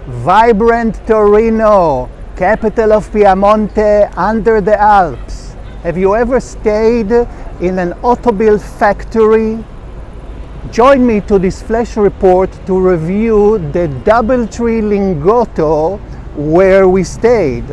Vibrant Torino, capital of Piemonte under the Alps. Have you ever stayed in an automobile factory? Join me to this flash report to review the Doubletree Lingotto where we stayed.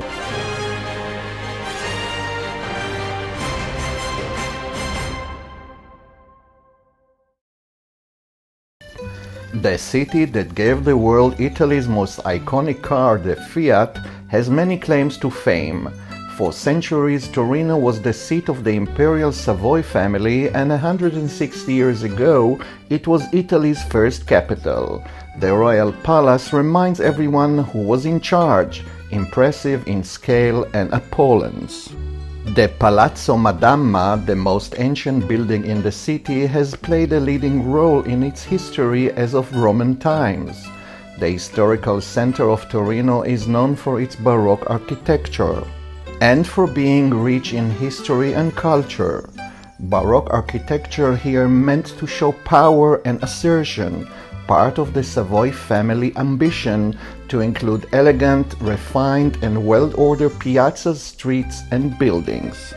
The city that gave the world Italy's most iconic car, the Fiat, has many claims to fame. For centuries, Torino was the seat of the imperial Savoy family, and 160 years ago, it was Italy's first capital. The royal palace reminds everyone who was in charge, impressive in scale and opulence. The Palazzo Madama, the most ancient building in the city, has played a leading role in its history as of Roman times. The historical center of Torino is known for its Baroque architecture and for being rich in history and culture. Baroque architecture here meant to show power and assertion, part of the Savoy family ambition to include elegant, refined and well-ordered piazzas, streets and buildings.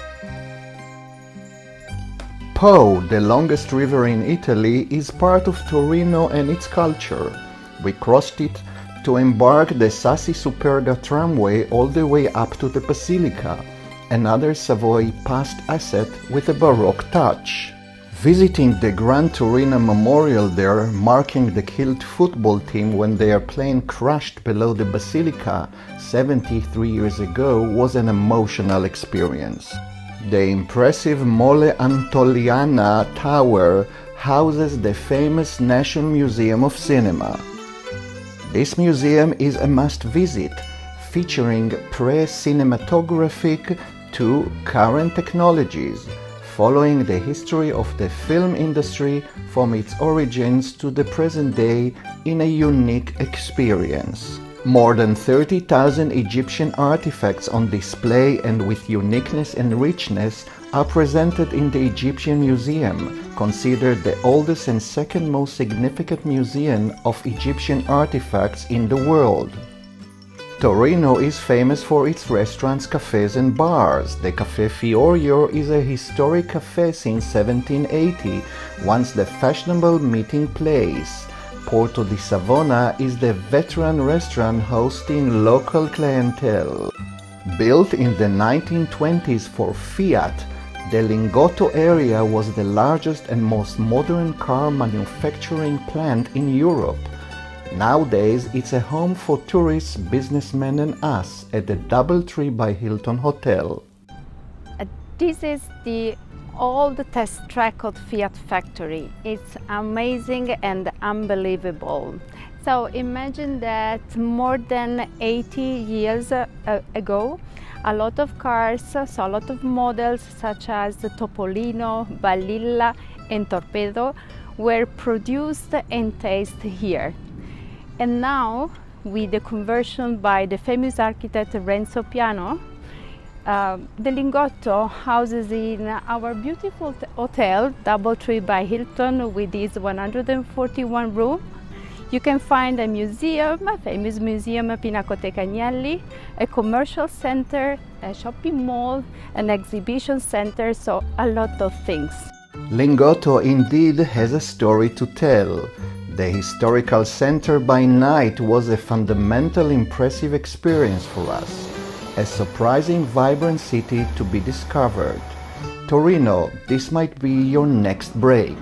Po, the longest river in Italy, is part of Torino and its culture. We crossed it to embark the Sassi Superga tramway all the way up to the Basilica, another Savoy past asset with a Baroque touch. Visiting the Gran Torino Memorial there, marking the killed football team when their plane crashed below the Basilica 73 years ago, was an emotional experience. The impressive Mole Antonelliana tower houses the famous National Museum of Cinema. This museum is a must-visit, featuring pre-cinematographic to current technologies, following the history of the film industry from its origins to the present day in a unique experience. More than 30,000 Egyptian artifacts on display and with uniqueness and richness are presented in the Egyptian Museum, considered the oldest and second most significant museum of Egyptian artifacts in the world. Torino is famous for its restaurants, cafes and bars. The Caffè Fiorio is a historic cafe since 1780, once the fashionable meeting place. Porto di Savona is the veteran restaurant hosting local clientele. Built in the 1920s for Fiat, the Lingotto area was the largest and most modern car manufacturing plant in Europe. Nowadays, it's a home for tourists, businessmen and us at the Doubletree by Hilton Hotel. This is the old test track of Fiat factory. It's amazing and unbelievable. So imagine that more than 80 years ago, a lot of cars, so a lot of models such as the Topolino, Balilla and Torpedo were produced and tasted here. And now, with the conversion by the famous architect Renzo Piano, the Lingotto houses in our beautiful hotel, Doubletree by Hilton, with its 141 rooms. You can find a museum, a famous museum, Pinacoteca Agnelli, a commercial center, a shopping mall, an exhibition center, so a lot of things. Lingotto indeed has a story to tell. The historical center by night was a fundamental impressive experience for us, a surprising vibrant city to be discovered. Torino, this might be your next break.